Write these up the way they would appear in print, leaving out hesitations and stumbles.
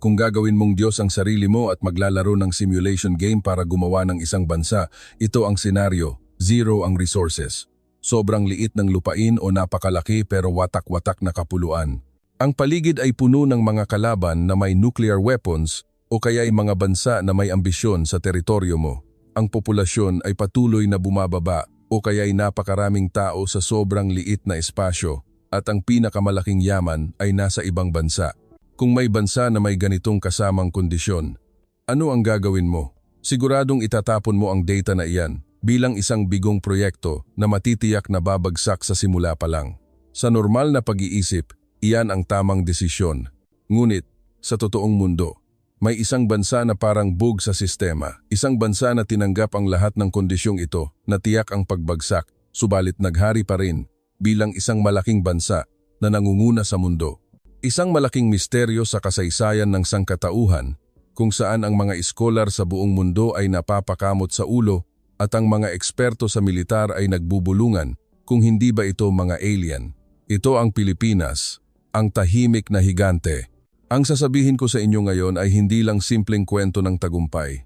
Kung gagawin mong Diyos ang sarili mo at maglalaro ng simulation game para gumawa ng isang bansa, ito ang senaryo, zero ang resources. Sobrang liit ng lupain o napakalaki pero watak-watak na kapuluan. Ang paligid ay puno ng mga kalaban na may nuclear weapons o kaya'y mga bansa na may ambisyon sa teritoryo mo. Ang populasyon ay patuloy na bumababa o kaya'y napakaraming tao sa sobrang liit na espasyo at ang pinakamalaking yaman ay nasa ibang bansa. Kung may bansa na may ganitong kasamang kondisyon, ano ang gagawin mo? Siguradong itatapon mo ang data na iyan bilang isang bigong proyekto na matitiyak na babagsak sa simula pa lang. Sa normal na pag-iisip, iyan ang tamang desisyon. Ngunit, sa totoong mundo, may isang bansa na parang bug sa sistema, isang bansa na tinanggap ang lahat ng kondisyong ito na tiyak ang pagbagsak, subalit naghari pa rin bilang isang malaking bansa na nangunguna sa mundo. Isang malaking misteryo sa kasaysayan ng sangkatauhan kung saan ang mga iskolar sa buong mundo ay napapakamot sa ulo at ang mga eksperto sa militar ay nagbubulungan kung hindi ba ito mga alien. Ito ang Pilipinas, ang tahimik na higante. Ang sasabihin ko sa inyo ngayon ay hindi lang simpleng kwento ng tagumpay.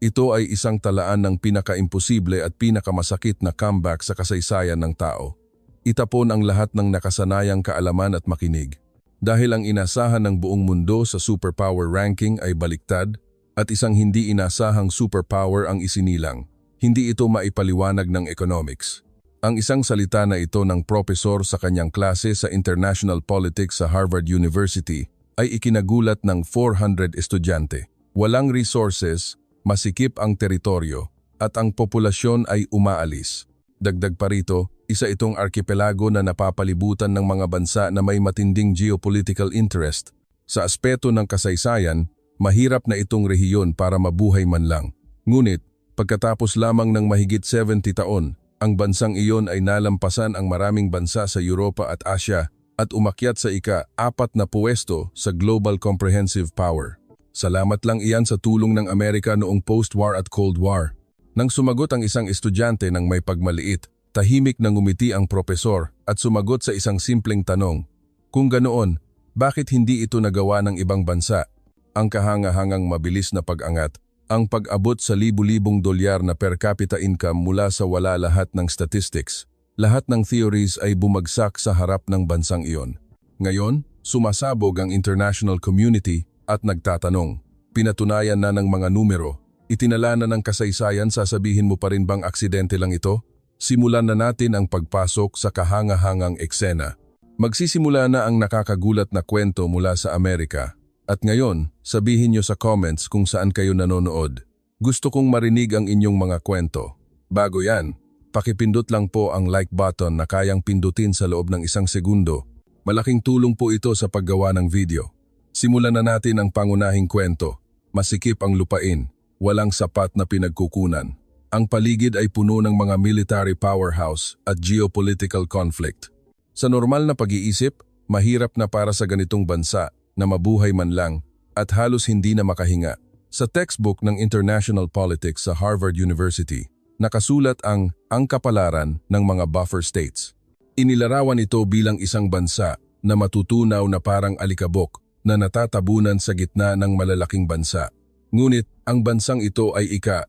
Ito ay isang talaan ng pinakaimposible at pinakamasakit na comeback sa kasaysayan ng tao. Itapon ang lahat ng nakasanayang kaalaman at makinig. Dahil ang inasahan ng buong mundo sa superpower ranking ay baliktad at isang hindi inasahang superpower ang isinilang. Hindi ito maipaliwanag ng economics. Ang isang salita na ito ng propesor sa kanyang klase sa International Politics sa Harvard University ay ikinagulat ng 400 estudyante. Walang resources, masikip ang teritoryo, at ang populasyon ay umaalis. Dagdag pa rito, isa itong arkipelago na napapalibutan ng mga bansa na may matinding geopolitical interest. Sa aspeto ng kasaysayan, mahirap na itong rehiyon para mabuhay man lang. Ngunit, pagkatapos lamang ng mahigit 70 taon, ang bansang iyon ay nalampasan ang maraming bansa sa Europa at Asia at umakyat sa ika-4 na puwesto sa Global Comprehensive Power. Salamat lang iyan sa tulong ng Amerika noong post-war at Cold War. Nang sumagot ang isang estudyante ng may pagmaliit, tahimik na ngumiti ang propesor at sumagot sa isang simpleng tanong. Kung ganoon, bakit hindi ito nagawa ng ibang bansa? Ang kahangahangang mabilis na pag-angat, ang pag-abot sa libu-libong dolyar na per capita income mula sa wala lahat ng statistics, lahat ng theories ay bumagsak sa harap ng bansang iyon. Ngayon, sumasabog ang international community at nagtatanong. Pinatunayan na ng mga numero, itinala na ng kasaysayan, sasabihin mo pa rin bang aksidente lang ito? Simulan na natin ang pagpasok sa kahangahangang eksena. Magsisimula na ang nakakagulat na kwento mula sa Amerika. At ngayon, sabihin nyo sa comments kung saan kayo nanonood. Gusto kong marinig ang inyong mga kwento. Bago yan, pakipindot lang po ang like button na kayang pindutin sa loob ng 1 segundo. Malaking tulong po ito sa paggawa ng video. Simulan na natin ang pangunahing kwento. Masikip ang lupain, walang sapat na pinagkukunan. Ang paligid ay puno ng mga military powerhouse at geopolitical conflict. Sa normal na pag-iisip, mahirap na para sa ganitong bansa na mabuhay man lang at halos hindi na makahinga. Sa textbook ng International Politics sa Harvard University, nakasulat ang kapalaran ng mga buffer states. Inilarawan ito bilang isang bansa na matutunaw na parang alikabok na natatabunan sa gitna ng malalaking bansa. Ngunit ang bansang ito ay ika-4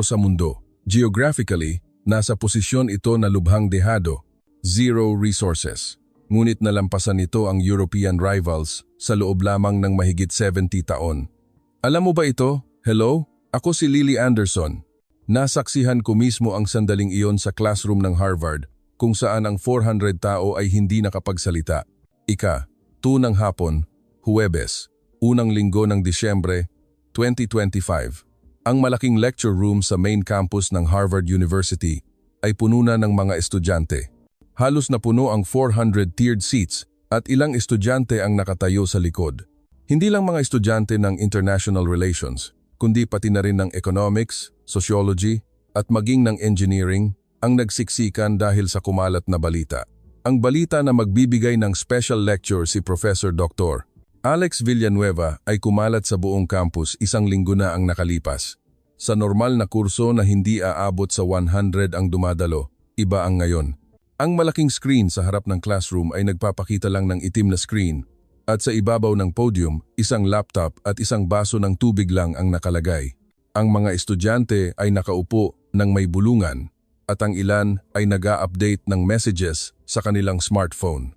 sa mundo. Geographically, nasa posisyon ito na lubhang dehado, zero resources. Ngunit nalampasan nito ang European rivals sa loob lamang ng mahigit 70 taon. Alam mo ba ito? Hello? Ako si Lily Anderson. Nasaksihan ko mismo ang sandaling iyon sa classroom ng Harvard kung saan ang 400 tao ay hindi nakapagsalita. Ika-2 ng hapon, Huwebes, unang linggo ng Disyembre, 2025. Ang malaking lecture room sa main campus ng Harvard University ay puno na ng mga estudyante. Halos na puno ang 400 tiered seats at ilang estudyante ang nakatayo sa likod. Hindi lang mga estudyante ng international relations, kundi pati na rin ng economics, sociology, at maging ng engineering ang nagsiksikan dahil sa kumalat na balita. Ang balita na magbibigay ng special lecture si Professor Dr. Alex Villanueva ay kumalat sa buong campus 1 linggo na ang nakalipas. Sa normal na kurso na hindi aabot sa 100 ang dumadalo, iba ang ngayon. Ang malaking screen sa harap ng classroom ay nagpapakita lang ng itim na screen, At sa ibabaw ng podium, isang laptop at isang baso ng tubig lang ang nakalagay. Ang mga estudyante ay nakaupo ng may bulungan at ang ilan ay nag-a-update ng messages sa kanilang smartphone.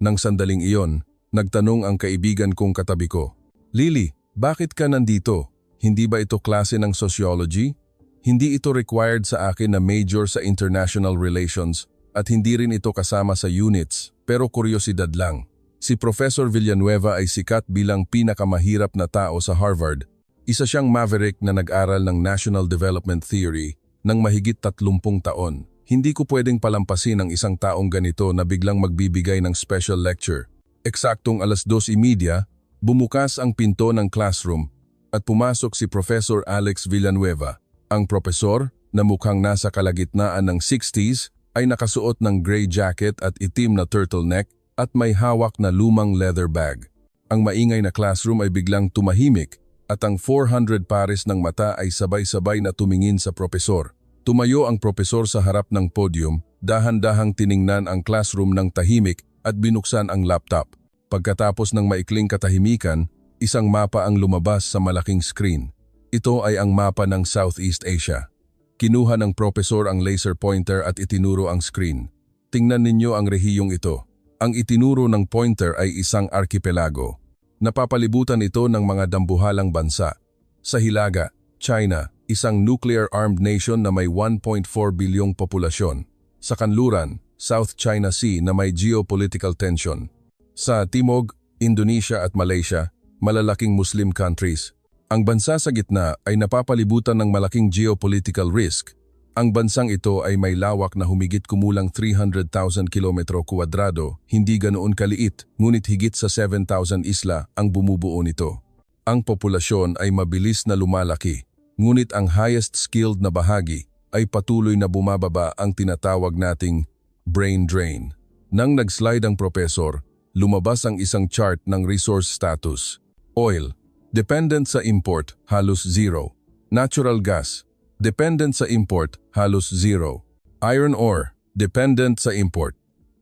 Nang sandaling iyon, nagtanong ang kaibigan kong katabi ko, "Lily, bakit ka nandito? Hindi ba ito klase ng sociology? Hindi ito required sa akin na major sa international relations at hindi rin ito kasama sa units, pero kuryosidad lang." Si Professor Villanueva ay sikat bilang pinakamahirap na tao sa Harvard. Isa siyang maverick na nag-aral ng National Development Theory ng mahigit 30 taon. Hindi ko pwedeng palampasin ang isang taong ganito na biglang magbibigay ng special lecture. Eksaktong 2:30, bumukas ang pinto ng classroom at pumasok si Professor Alex Villanueva. Ang profesor, na mukhang nasa kalagitnaan ng 60s, ay nakasuot ng gray jacket at itim na turtleneck at may hawak na lumang leather bag. Ang maingay na classroom ay biglang tumahimik at ang 400 pares ng mata ay sabay-sabay na tumingin sa propesor. Tumayo ang propesor sa harap ng podium, dahan-dahang tiningnan ang classroom ng tahimik at binuksan ang laptop. Pagkatapos ng maikling katahimikan, isang mapa ang lumabas sa malaking screen. Ito ay ang mapa ng Southeast Asia. Kinuha ng propesor ang laser pointer at itinuro ang screen. Tingnan ninyo ang rehiyong ito. Ang itinuro ng pointer ay isang arkipelago. Napapalibutan ito ng mga dambuhalang bansa. Sa hilaga, China, isang nuclear-armed nation na may 1.4 bilyong populasyon. Sa kanluran, South China Sea na may geopolitical tension. Sa timog, Indonesia at Malaysia, malalaking Muslim countries. Ang bansa sa gitna ay napapalibutan ng malaking geopolitical risk. Ang bansang ito ay may lawak na humigit kumulang 300,000 kilometro kuwadrado, hindi ganoon kaliit, ngunit higit sa 7,000 isla ang bumubuo nito. Ang populasyon ay mabilis na lumalaki, ngunit ang highest skilled na bahagi ay patuloy na bumababa, ang tinatawag nating brain drain. Nang nag-slide ang professor, lumabas ang isang chart ng resource status. Oil, dependent sa import, halos zero. Natural gas, dependent sa import, halos zero. Iron ore, dependent sa import.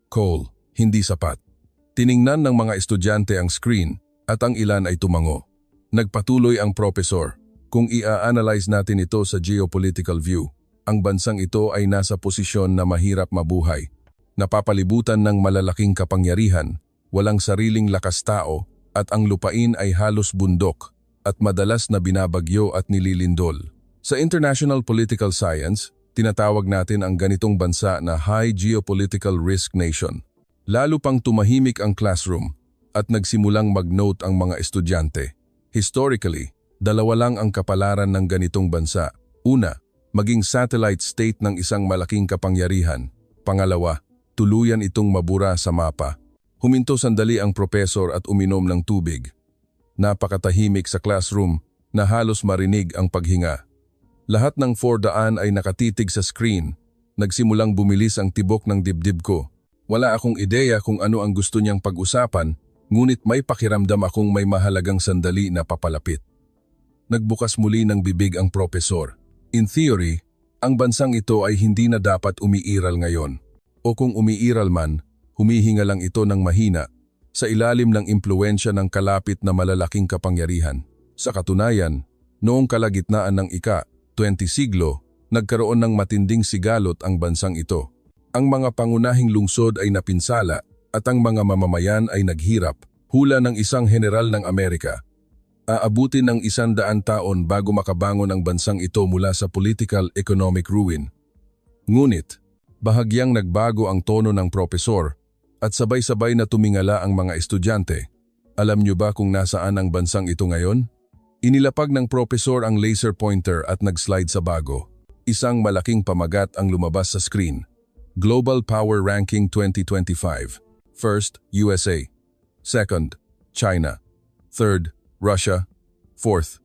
Coal, hindi sapat. Tiningnan ng mga estudyante ang screen at ang ilan ay tumango. Nagpatuloy ang professor, "Kung i-analyze natin ito sa geopolitical view, ang bansang ito ay nasa posisyon na mahirap mabuhay. Napapalibutan ng malalaking kapangyarihan, walang sariling lakas tao, at ang lupain ay halos bundok at madalas na binabagyo at nililindol." Sa international political science, tinatawag natin ang ganitong bansa na high geopolitical risk nation. Lalo pang tumahimik ang classroom at nagsimulang mag-note ang mga estudyante. Historically, dalawa lang ang kapalaran ng ganitong bansa. Una, maging satellite state ng isang malaking kapangyarihan. Pangalawa, tuluyan itong mabura sa mapa. Huminto sandali ang professor at uminom ng tubig. Napakatahimik sa classroom na halos marinig ang paghinga. Lahat ng 400 ay nakatitig sa screen. Nagsimulang bumilis ang tibok ng dibdib ko. Wala akong ideya kung ano ang gusto niyang pag-usapan, ngunit may pakiramdam akong may mahalagang sandali na papalapit. Nagbukas muli ng bibig ang propesor. In theory, ang bansang ito ay hindi na dapat umiiral ngayon. O kung umiiral man, humihinga lang ito ng mahina sa ilalim ng impluensya ng kalapit na malalaking kapangyarihan. Sa katunayan, noong kalagitnaan ng ika-20 siglo, nagkaroon ng matinding sigalot ang bansang ito. Ang mga pangunahing lungsod ay napinsala at ang mga mamamayan ay naghirap, hula ng isang general ng Amerika. Aabutin ng 100 taon bago makabangon ang bansang ito mula sa political-economic ruin. Ngunit, bahagyang nagbago ang tono ng propesor at sabay-sabay na tumingala ang mga estudyante. Alam niyo ba kung nasaan ang bansang ito ngayon? Inilapag ng propesor ang laser pointer at nag-slide sa bago. Isang malaking pamagat ang lumabas sa screen. Global Power Ranking 2025. First, USA. Second, China. Third, Russia. Fourth.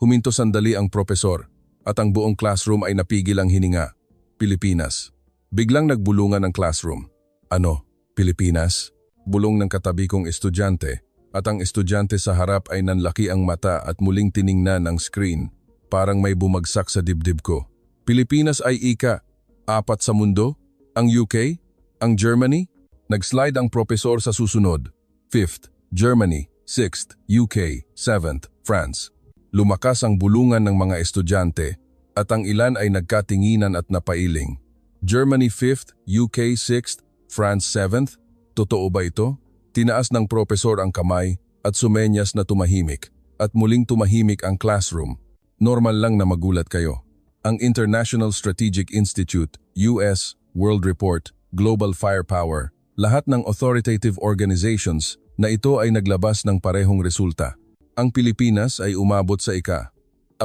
Huminto sandali ang propesor at ang buong classroom ay napigil ang hininga. Pilipinas. Biglang nagbulungan ang classroom. Ano? Pilipinas? Bulong ng katabi kong estudyante at ang estudyante sa harap ay nanlaki ang mata at muling tiningnan ang screen. Parang may bumagsak sa dibdib ko. Pilipinas ay ika-4 sa mundo? Ang UK? Ang Germany? Nag-slide ang propesor sa susunod. Fifth, Germany, 6th, UK, 7th, France. Lumakas ang bulungan ng mga estudyante at ang ilan ay nagkatinginan at napailing. Germany 5th, UK 6th, France 7th? Totoo ba ito? Tinaas ng propesor ang kamay at sumenyas na tumahimik at muling tumahimik ang classroom. Normal lang na magulat kayo. Ang International Strategic Institute, US, World Report, Global Firepower, lahat ng authoritative organizations na ito ay naglabas ng parehong resulta. Ang Pilipinas ay umabot sa ika-4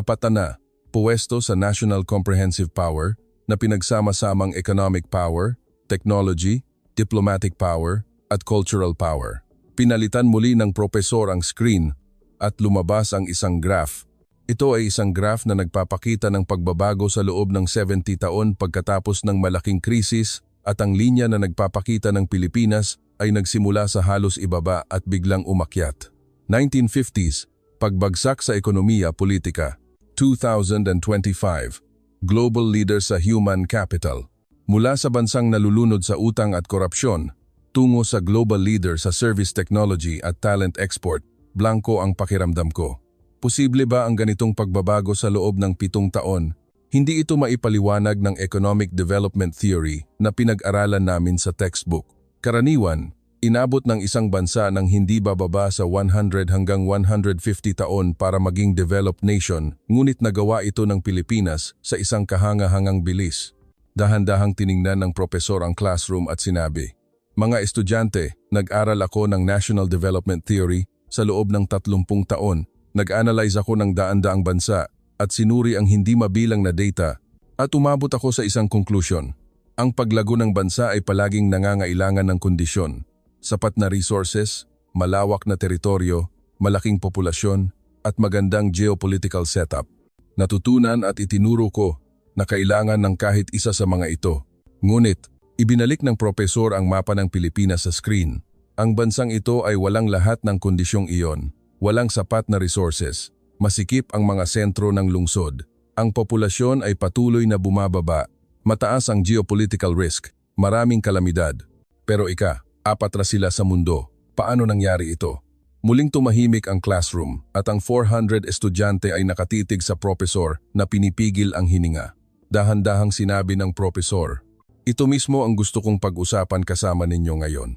puwesto sa National Comprehensive Power na pinagsama-samang economic power, technology, diplomatic power, at cultural power. Pinalitan muli ng propesor ang screen at lumabas ang isang graph. Ito ay isang graph na nagpapakita ng pagbabago sa loob ng 70 taon pagkatapos ng malaking krisis at ang linya na nagpapakita ng Pilipinas ay nagsimula sa halos ibaba at biglang umakyat. 1950s, pagbagsak sa ekonomiya politika. 2025, global leader sa human capital. Mula sa bansang nalulunod sa utang at korupsyon, tungo sa global leader sa service technology at talent export, blanko ang pakiramdam ko. Posible ba ang ganitong pagbabago sa loob ng 7 taon? Hindi ito maipaliwanag ng economic development theory na pinag-aralan namin sa textbook. Karaniwan, inabot ng isang bansa ng hindi bababa sa 100 hanggang 150 taon para maging developed nation, ngunit nagawa ito ng Pilipinas sa isang kahanga-hangang bilis. Dahan-dahang tiningnan ng propesor ang classroom at sinabi, "Mga estudyante, nag-aral ako ng National Development Theory sa loob ng 30 taon. Nag-analyze ako ng daan-daang bansa at sinuri ang hindi mabilang na data at umabot ako sa isang conclusion. Ang paglago ng bansa ay palaging nangangailangan ng kondisyon. Sapat na resources, malawak na teritoryo, malaking populasyon, at magandang geopolitical setup. Natutunan at itinuro ko na kailangan ng kahit isa sa mga ito. Ngunit, ibinalik ng propesor ang mapa ng Pilipinas sa screen. Ang bansang ito ay walang lahat ng kondisyong iyon. Walang sapat na resources. Masikip ang mga sentro ng lungsod. Ang populasyon ay patuloy na bumababa. Mataas ang geopolitical risk. Maraming kalamidad. Pero 4 na sila sa mundo. Paano nangyari ito? Muling tumahimik ang classroom at ang 400 estudyante ay nakatitig sa propesor na pinipigil ang hininga. Dahan-dahang sinabi ng propesor, "Ito mismo ang gusto kong pag-usapan kasama ninyo ngayon.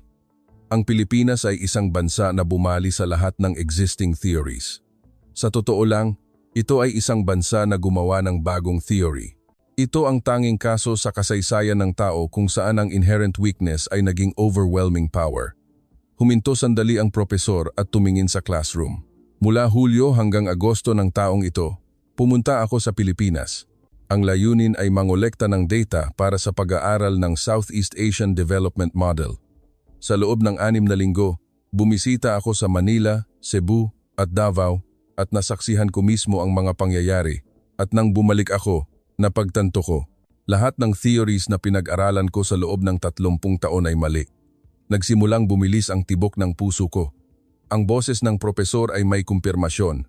Ang Pilipinas ay isang bansa na bumali sa lahat ng existing theories. Sa totoo lang, ito ay isang bansa na gumawa ng bagong theory. Ito ang tanging kaso sa kasaysayan ng tao kung saan ang inherent weakness ay naging overwhelming power." Huminto sandali ang propesor at tumingin sa classroom. Mula Hulyo hanggang Agosto ng taong ito, pumunta ako sa Pilipinas. Ang layunin ay mangolekta ng data para sa pag-aaral ng Southeast Asian Development Model. Sa loob ng 6 na linggo, bumisita ako sa Manila, Cebu at Davao at nasaksihan ko mismo ang mga pangyayari. At nang bumalik ako, napagtanto ko, lahat ng theories na pinag-aralan ko sa loob ng 30 taon ay mali. Nagsimulang bumilis ang tibok ng puso ko. Ang boses ng propesor ay may kumpirmasyon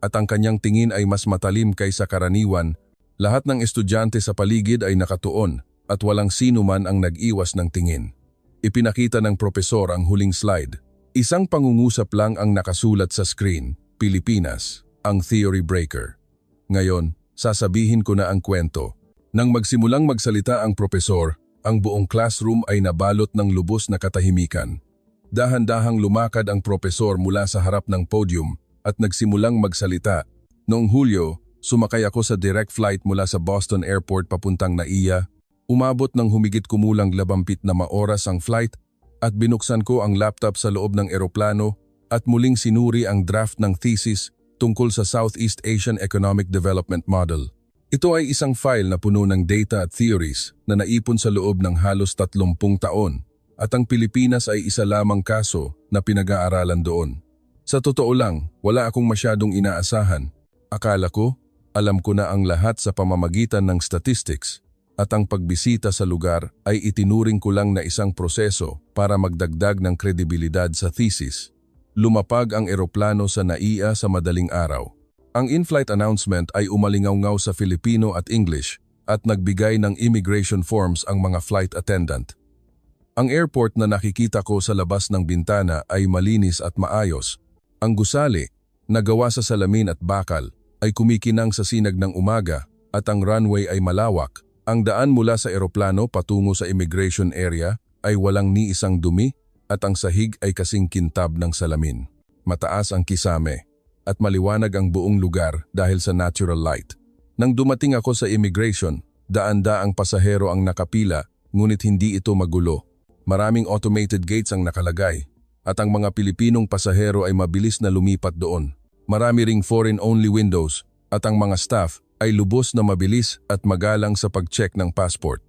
at ang kanyang tingin ay mas matalim kaysa karaniwan. Lahat ng estudyante sa paligid ay nakatuon at walang sino man ang nag-iwas ng tingin. Ipinakita ng propesor ang huling slide. Isang pangungusap lang ang nakasulat sa screen, Pilipinas, ang theory breaker. Ngayon, sasabihin ko na ang kwento. Nang magsimulang magsalita ang propesor, ang buong classroom ay nabalot ng lubos na katahimikan. Dahan-dahang lumakad ang propesor mula sa harap ng podium at nagsimulang magsalita. Noong Hulyo, sumakay ako sa direct flight mula sa Boston Airport papuntang NAIA. Umabot ng humigit kumulang 20 na oras ang flight at binuksan ko ang laptop sa loob ng eroplano at muling sinuri ang draft ng thesis tungkol sa Southeast Asian Economic Development Model. Ito ay isang file na puno ng data at theories na naipon sa loob ng halos 30 taon at ang Pilipinas ay isa lamang kaso na pinag-aaralan doon. Sa totoo lang, wala akong masyadong inaasahan. Akala ko, alam ko na ang lahat sa pamamagitan ng statistics at ang pagbisita sa lugar ay itinuring ko lang na isang proseso para magdagdag ng kredibilidad sa thesis. Lumapag ang eroplano sa NAIA sa madaling araw. Ang in-flight announcement ay umalingaw-ngaw sa Filipino at English at nagbigay ng immigration forms ang mga flight attendant. Ang airport na nakikita ko sa labas ng bintana ay malinis at maayos. Ang gusali, na gawa sa salamin at bakal, ay kumikinang sa sinag ng umaga at ang runway ay malawak. Ang daan mula sa eroplano patungo sa immigration area ay walang ni isang dumi at ang sahig ay kasing kintab ng salamin. Mataas ang kisame at maliwanag ang buong lugar dahil sa natural light. Nang dumating ako sa immigration, daan-daang pasahero ang nakapila ngunit hindi ito magulo. Maraming automated gates ang nakalagay at ang mga Pilipinong pasahero ay mabilis na lumipat doon. Marami ring foreign-only windows at ang mga staff ay lubos na mabilis at magalang sa pag-check ng passport.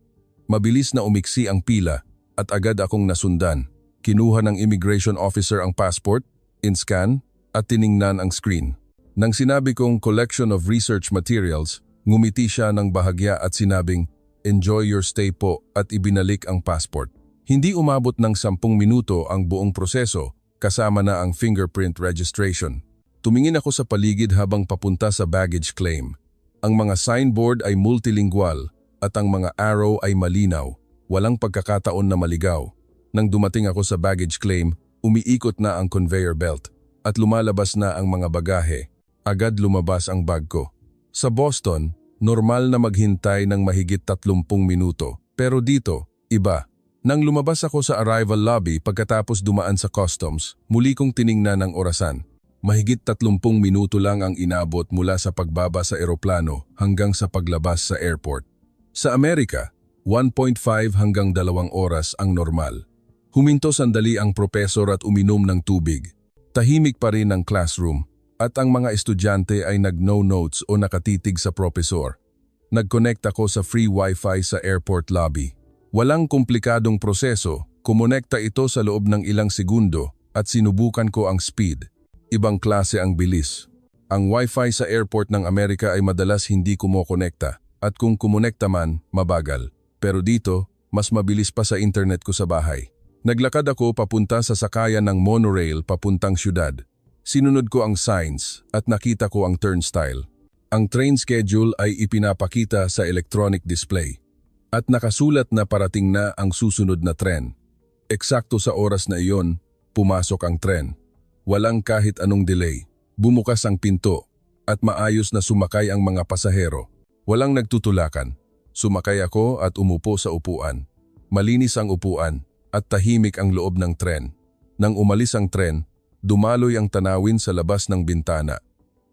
Mabilis na umiksi ang pila at agad akong nasundan. Kinuha ng immigration officer ang passport, in-scan at tiningnan ang screen. Nang sinabi kong collection of research materials, ngumiti siya ng bahagya at sinabing, "Enjoy your stay po," at ibinalik ang passport. Hindi umabot ng 10 minuto ang buong proseso, kasama na ang fingerprint registration. Tumingin ako sa paligid habang papunta sa baggage claim. Ang mga signboard ay multilingual at ang mga arrow ay malinaw, walang pagkakataon na maligaw. Nang dumating ako sa baggage claim, umiikot na ang conveyor belt at lumalabas na ang mga bagahe. Agad lumabas ang bag ko. Sa Boston, normal na maghintay ng mahigit 30 minuto, pero dito, iba. Nang lumabas ako sa arrival lobby pagkatapos dumaan sa customs, muli kong tiningnan ang orasan. Mahigit 30 minuto lang ang inabot mula sa pagbaba sa eroplano hanggang sa paglabas sa airport. Sa Amerika, 1.5 hanggang 2 oras ang normal. Huminto sandali ang propesor at uminom ng tubig. Tahimik pa rin ang classroom at ang mga estudyante ay nag-no notes o nakatitig sa propesor. Nag-connect ako sa free wifi sa airport lobby. Walang komplikadong proseso, kumonekta ito sa loob ng ilang segundo at sinubukan ko ang speed. Ibang klase ang bilis. Ang wifi sa airport ng Amerika ay madalas hindi kumokonekta at kung kumonekta man, mabagal. Pero dito, mas mabilis pa sa internet ko sa bahay. Naglakad ako papunta sa sakayan ng monorail papuntang syudad. Sinunod ko ang signs at nakita ko ang turnstile. Ang train schedule ay ipinapakita sa electronic display. At nakasulat na parating na ang susunod na tren. Eksakto sa oras na iyon, pumasok ang tren. Walang kahit anong delay. Bumukas ang pinto at maayos na sumakay ang mga pasahero. Walang nagtutulakan. Sumakay ako at umupo sa upuan. Malinis ang upuan at tahimik ang loob ng tren. Nang umalis ang tren, dumaloy ang tanawin sa labas ng bintana.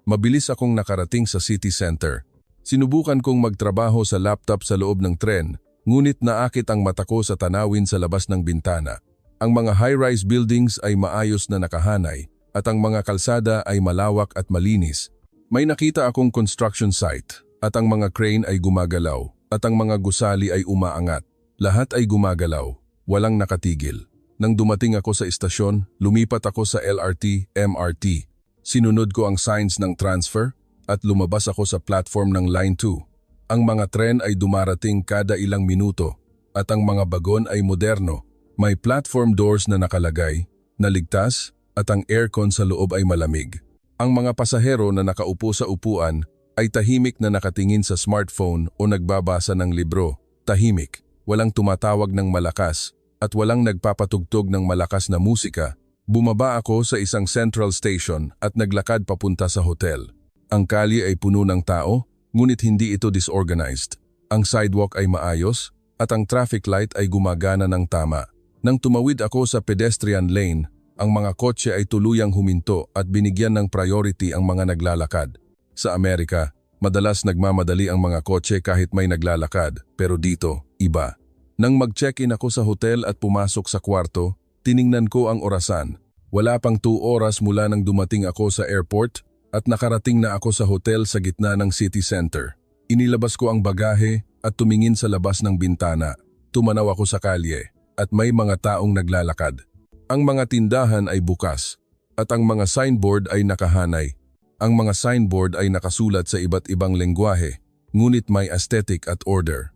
Mabilis akong nakarating sa city center. Sinubukan kong magtrabaho sa laptop sa loob ng tren, ngunit naakit ang mata ko sa tanawin sa labas ng bintana. Ang mga high-rise buildings ay maayos na nakahanay at ang mga kalsada ay malawak at malinis. May nakita akong construction site at ang mga crane ay gumagalaw at ang mga gusali ay umaangat. Lahat ay gumagalaw, walang nakatigil. Nang dumating ako sa istasyon, lumipat ako sa LRT, MRT. Sinunod ko ang signs ng transfer at lumabas ako sa platform ng Line 2. Ang mga tren ay dumarating kada ilang minuto at ang mga bagon ay moderno. May platform doors na nakalagay, na ligtas at ang aircon sa loob ay malamig. Ang mga pasahero na nakaupo sa upuan ay tahimik na nakatingin sa smartphone o nagbabasa ng libro. Tahimik, walang tumatawag ng malakas at walang nagpapatugtog ng malakas na musika. Bumaba ako sa isang central station at naglakad papunta sa hotel. Ang kalye ay puno ng tao, ngunit hindi ito disorganized. Ang sidewalk ay maayos at ang traffic light ay gumagana ng tama. Nang tumawid ako sa pedestrian lane, ang mga kotse ay tuluyang huminto at binigyan ng priority ang mga naglalakad. Sa Amerika, madalas nagmamadali ang mga kotse kahit may naglalakad, pero dito, iba. Nang mag-check-in ako sa hotel at pumasok sa kwarto, tiningnan ko ang orasan. Wala pang 2 oras mula nang dumating ako sa airport at nakarating na ako sa hotel sa gitna ng city center. Inilabas ko ang bagahe at tumingin sa labas ng bintana. Tumanaw ako sa kalye at may mga taong naglalakad. Ang mga tindahan ay bukas at ang mga signboard ay nakahanay. Ang mga signboard ay nakasulat sa iba't ibang lengguwahe, ngunit may aesthetic at order.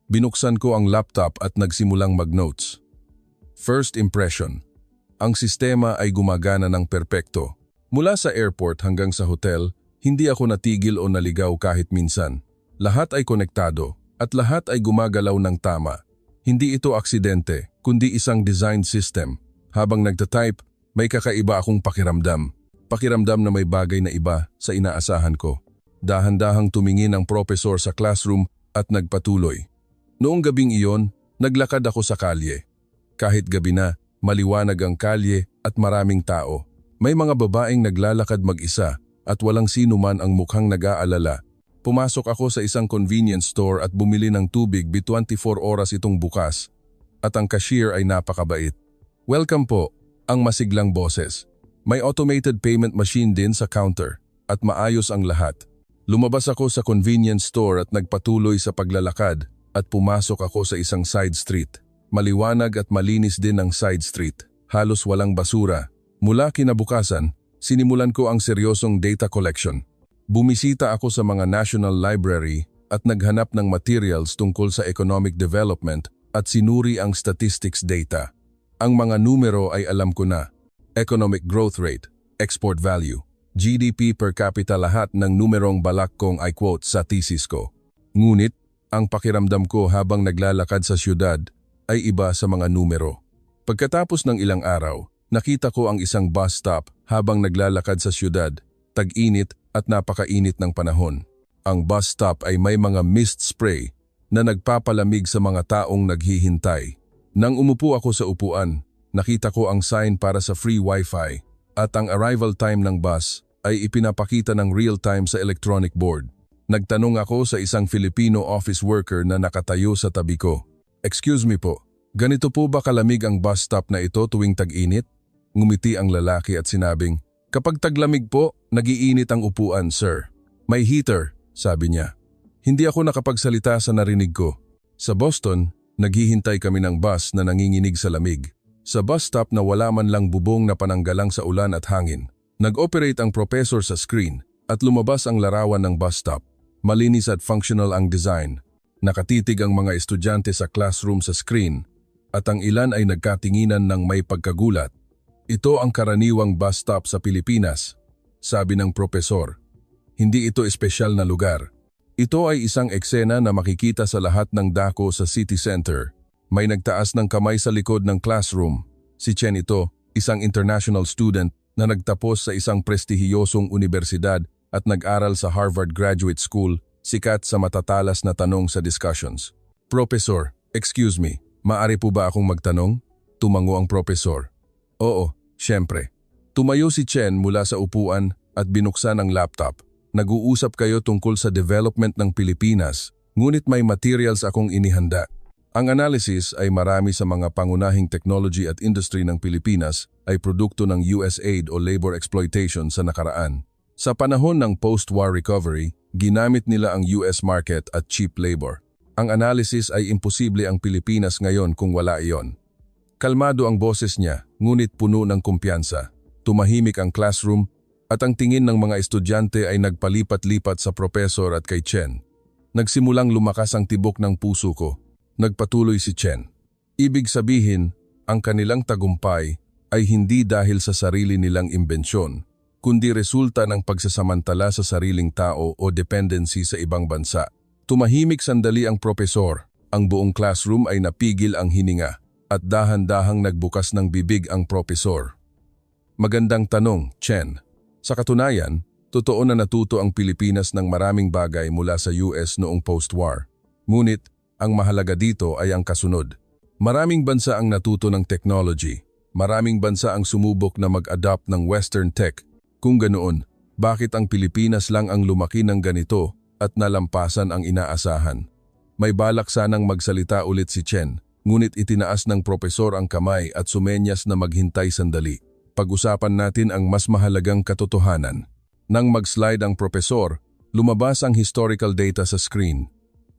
Binuksan ko ang laptop at nagsimulang mag-notes. First impression. Ang sistema ay gumagana ng perpekto. Mula sa airport hanggang sa hotel, hindi ako natigil o naligaw kahit minsan. Lahat ay konektado at lahat ay gumagalaw ng tama. Hindi ito aksidente, kundi isang design system. Habang nagtatype, may kakaiba akong pakiramdam. Pakiramdam na may bagay na iba sa inaasahan ko. Dahan-dahang tumingin ang propesor sa classroom at nagpatuloy. Noong gabing iyon, naglakad ako sa kalye. Kahit gabi na, maliwanag ang kalye at maraming tao. May mga babaeng naglalakad mag-isa at walang sino man ang mukhang nag-aalala. Pumasok ako sa isang convenience store at bumili ng tubig 24 oras itong bukas. At ang cashier ay napakabait. Welcome po, ang masiglang boses. May automated payment machine din sa counter at maayos ang lahat. Lumabas ako sa convenience store at nagpatuloy sa paglalakad at pumasok ako sa isang side street. Maliwanag at malinis din ang side street. Halos walang basura. Mula kinabukasan, sinimulan ko ang seryosong data collection. Bumisita ako sa mga National Library at naghanap ng materials tungkol sa economic development at sinuri ang statistics data. Ang mga numero ay alam ko na. Economic growth rate, export value, GDP per capita, lahat ng numerong balak kong I quote sa thesis ko. Ngunit, ang pakiramdam ko habang naglalakad sa syudad ay iba sa mga numero. Pagkatapos ng ilang araw, nakita ko ang isang bus stop habang naglalakad sa syudad, tag-init at napakainit ng panahon. Ang bus stop ay may mga mist spray na nagpapalamig sa mga taong naghihintay. Nang umupo ako sa upuan, nakita ko ang sign para sa free wifi at ang arrival time ng bus ay ipinapakita ng real-time sa electronic board. Nagtanong ako sa isang Filipino office worker na nakatayo sa tabi ko. Excuse me po, ganito po ba kalamig ang bus stop na ito tuwing tag-init? Ngumiti ang lalaki at sinabing, kapag taglamig po, nagiinit ang upuan, sir. May heater, sabi niya. Hindi ako nakapagsalita sa narinig ko. Sa Boston, naghihintay kami ng bus na nanginginig sa lamig. Sa bus stop na wala man lang bubong na pananggalang sa ulan at hangin. Nag-operate ang professor sa screen at lumabas ang larawan ng bus stop. Malinis at functional ang design. Nakatitig ang mga estudyante sa classroom sa screen at ang ilan ay nagkatinginan ng may pagkagulat. Ito ang karaniwang bus stop sa Pilipinas, sabi ng propesor. Hindi ito espesyal na lugar. Ito ay isang eksena na makikita sa lahat ng dako sa city center. May nagtaas ng kamay sa likod ng classroom. Si Chen ito, isang international student na nagtapos sa isang prestihiyosong universidad at nag-aral sa Harvard Graduate School, sikat sa matatalas na tanong sa discussions. Professor, excuse me, maaari po ba akong magtanong? Tumango ang professor. Oo. Siyempre, tumayo si Chen mula sa upuan at binuksan ang laptop. Nag-uusap kayo tungkol sa development ng Pilipinas, ngunit may materials akong inihanda. Ang analysis ay marami sa mga pangunahing technology at industry ng Pilipinas ay produkto ng USAID o labor exploitation sa nakaraan. Sa panahon ng post-war recovery, ginamit nila ang US market at cheap labor. Ang analysis ay imposible ang Pilipinas ngayon kung wala iyon. Kalmado ang boses niya, ngunit puno ng kumpiyansa. Tumahimik ang classroom at ang tingin ng mga estudyante ay nagpalipat-lipat sa propesor at kay Chen. Nagsimulang lumakas ang tibok ng puso ko. Nagpatuloy si Chen. Ibig sabihin, ang kanilang tagumpay ay hindi dahil sa sarili nilang imbensyon, kundi resulta ng pagsasamantala sa sariling tao o dependency sa ibang bansa. Tumahimik sandali ang propesor. Ang buong classroom ay napigil ang hininga. At dahan-dahang nagbukas ng bibig ang propesor. Magandang tanong, Chen. Sa katunayan, totoo na natuto ang Pilipinas ng maraming bagay mula sa US noong post-war. Ngunit, ang mahalaga dito ay ang kasunod. Maraming bansa ang natuto ng technology. Maraming bansa ang sumubok na mag-adopt ng Western tech. Kung ganoon, bakit ang Pilipinas lang ang lumaki ng ganito at nalampasan ang inaasahan? May balak sanang magsalita ulit si Chen. Ngunit itinaas ng propesor ang kamay at sumenyas na maghintay sandali. Pag-usapan natin ang mas mahalagang katotohanan. Nang mag-slide ang propesor, lumabas ang historical data sa screen.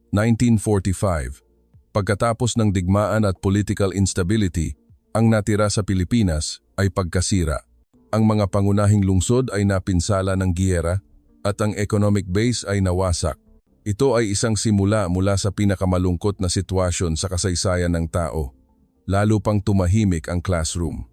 1945. Pagkatapos ng digmaan at political instability, ang natira sa Pilipinas ay pagkasira. Ang mga pangunahing lungsod ay napinsala ng giyera at ang economic base ay nawasak. Ito ay isang simula mula sa pinakamalungkot na sitwasyon sa kasaysayan ng tao. Lalo pang tumahimik ang classroom.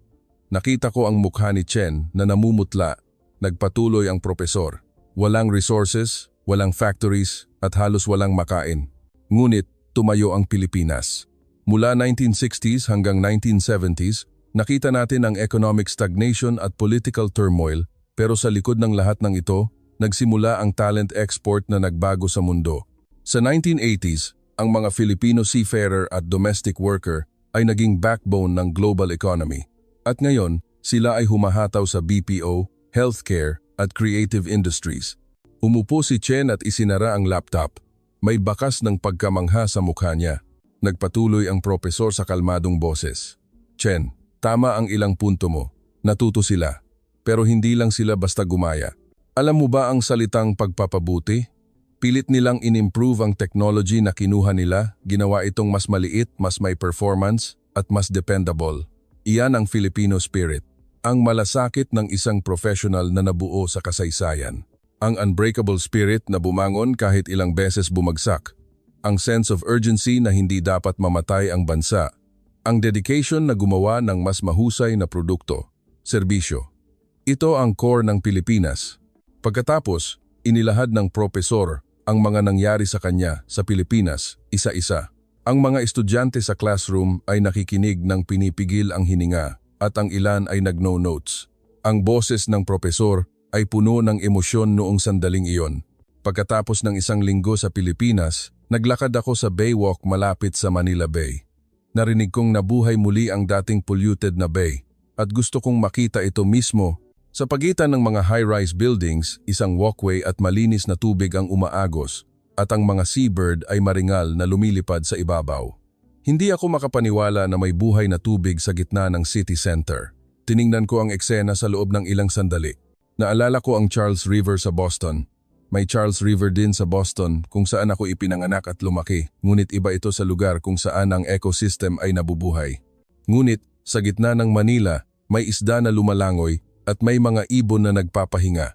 Nakita ko ang mukha ni Chen na namumutla. Nagpatuloy ang propesor. Walang resources, walang factories, at halos walang makain. Ngunit tumayo ang Pilipinas. Mula 1960s hanggang 1970s, nakita natin ang economic stagnation at political turmoil, pero sa likod ng lahat ng ito, nagsimula ang talent export na nagbago sa mundo. Sa 1980s, ang mga Filipino seafarer at domestic worker ay naging backbone ng global economy. At ngayon, sila ay humahataw sa BPO, healthcare at creative industries. Umupo si Chen at isinara ang laptop. May bakas ng pagkamangha sa mukha niya. Nagpatuloy ang propesor sa kalmadong boses. Chen, tama ang ilang punto mo. Natuto sila. Pero hindi lang sila basta gumaya. Alam mo ba ang salitang pagpapabuti? Pilit nilang in-improve ang technology na kinuha nila, ginawa itong mas maliit, mas may performance, at mas dependable. Iyan ang Filipino spirit. Ang malasakit ng isang professional na nabuo sa kasaysayan. Ang unbreakable spirit na bumangon kahit ilang beses bumagsak. Ang sense of urgency na hindi dapat mamatay ang bansa. Ang dedication na gumawa ng mas mahusay na produkto, serbisyo. Ito ang core ng Pilipinas. Pagkatapos, inilahad ng propesor ang mga nangyari sa kanya sa Pilipinas, isa-isa. Ang mga estudyante sa classroom ay nakikinig ng pinipigil ang hininga at ang ilan ay nag-no notes. Ang boses ng propesor ay puno ng emosyon noong sandaling iyon. Pagkatapos ng isang linggo sa Pilipinas, naglakad ako sa Baywalk malapit sa Manila Bay. Narinig kong nabuhay muli ang dating polluted na bay at gusto kong makita ito mismo. Sa pagitan ng mga high-rise buildings, isang walkway at malinis na tubig ang umaagos at ang mga seabird ay maringal na lumilipad sa ibabaw. Hindi ako makapaniwala na may buhay na tubig sa gitna ng city center. Tiningnan ko ang eksena sa loob ng ilang sandali. Naalala ko ang Charles River sa Boston. May Charles River din sa Boston kung saan ako ipinanganak at lumaki, ngunit iba ito sa lugar kung saan ang ecosystem ay nabubuhay. Ngunit, sa gitna ng Manila, may isda na lumalangoy at may mga ibon na nagpapahinga.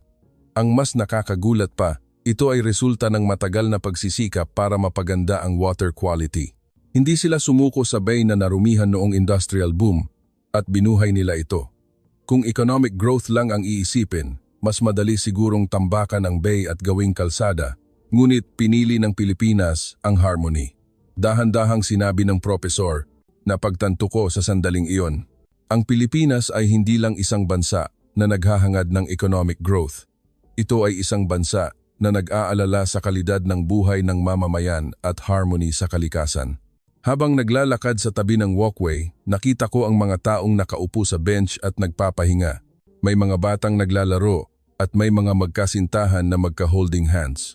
Ang mas nakakagulat pa, ito ay resulta ng matagal na pagsisikap para mapaganda ang water quality. Hindi sila sumuko sa bay na narumihan noong industrial boom at binuhay nila ito. Kung economic growth lang ang iisipin, mas madali sigurong tambakan ang bay at gawing kalsada, ngunit pinili ng Pilipinas ang harmony. Dahan-dahang sinabi ng propesor na pagtanto ko sa sandaling iyon, ang Pilipinas ay hindi lang isang bansa na naghahangad ng economic growth. Ito ay isang bansa na nag-aalala sa kalidad ng buhay ng mamamayan at harmony sa kalikasan. Habang naglalakad sa tabi ng walkway, nakita ko ang mga taong nakaupo sa bench at nagpapahinga. May mga batang naglalaro at may mga magkasintahan na magka-holding hands.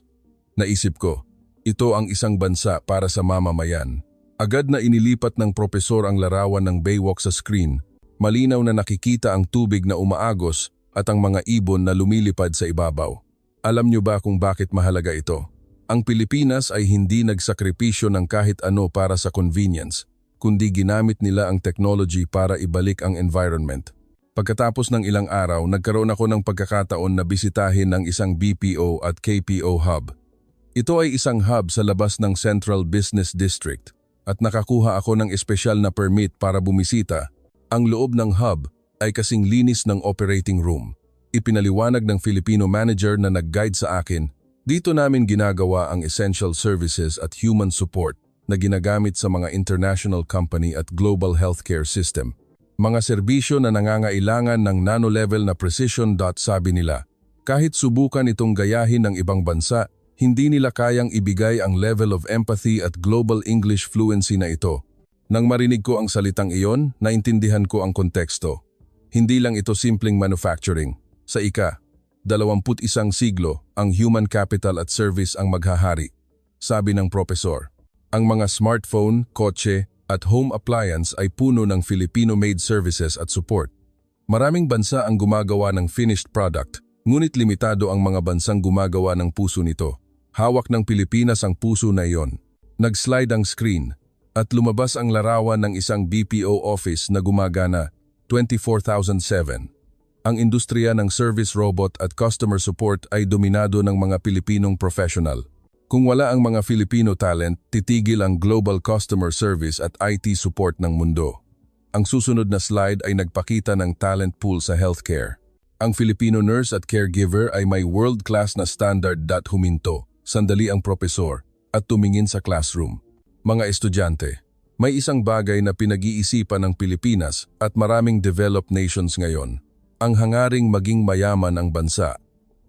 Naisip ko, ito ang isang bansa para sa mamamayan. Agad na inilipat ng propesor ang larawan ng Baywalk sa screen. Malinaw na nakikita ang tubig na umaagos at ang mga ibon na lumilipad sa ibabaw. Alam niyo ba kung bakit mahalaga ito? Ang Pilipinas ay hindi nagsakripisyo ng kahit ano para sa convenience, kundi ginamit nila ang technology para ibalik ang environment. Pagkatapos ng ilang araw, nagkaroon ako ng pagkakataon na bisitahin ang isang BPO at KPO hub. Ito ay isang hub sa labas ng Central Business District at nakakuha ako ng espesyal na permit para bumisita. Ang loob ng hub ay kasing linis ng operating room. Ipinaliwanag ng Filipino manager na nag-guide sa akin, dito namin ginagawa ang essential services at human support na ginagamit sa mga international company at global healthcare system. Mga serbisyo na nangangailangan ng nano-level na precision. Sabi nila, kahit subukan itong gayahin ng ibang bansa, hindi nila kayang ibigay ang level of empathy at global English fluency na ito. Nang marinig ko ang salitang iyon, naintindihan ko ang konteksto. Hindi lang ito simpleng manufacturing. Sa ika-21 siglo, ang human capital at service ang maghahari. Sabi ng propesor, ang mga smartphone, kotse, at home appliance ay puno ng Filipino-made services at support. Maraming bansa ang gumagawa ng finished product, ngunit limitado ang mga bansang gumagawa ng puso nito. Hawak ng Pilipinas ang puso na iyon. Nag-slide ang screen at lumabas ang larawan ng isang BPO office na gumagana 24/7. Ang industriya ng service robot at customer support ay dominado ng mga Pilipinong professional. Kung wala ang mga Filipino talent, titigil ang global customer service at IT support ng mundo. Ang susunod na slide ay nagpakita ng talent pool sa healthcare. Ang Filipino nurse at caregiver ay may world-class na standard. Huminto, sandali ang propesor, at tumingin sa classroom. Mga estudyante, May isang bagay na pinag-iisipan ng Pilipinas at maraming developed nations ngayon, ang hangaring maging mayaman ang bansa.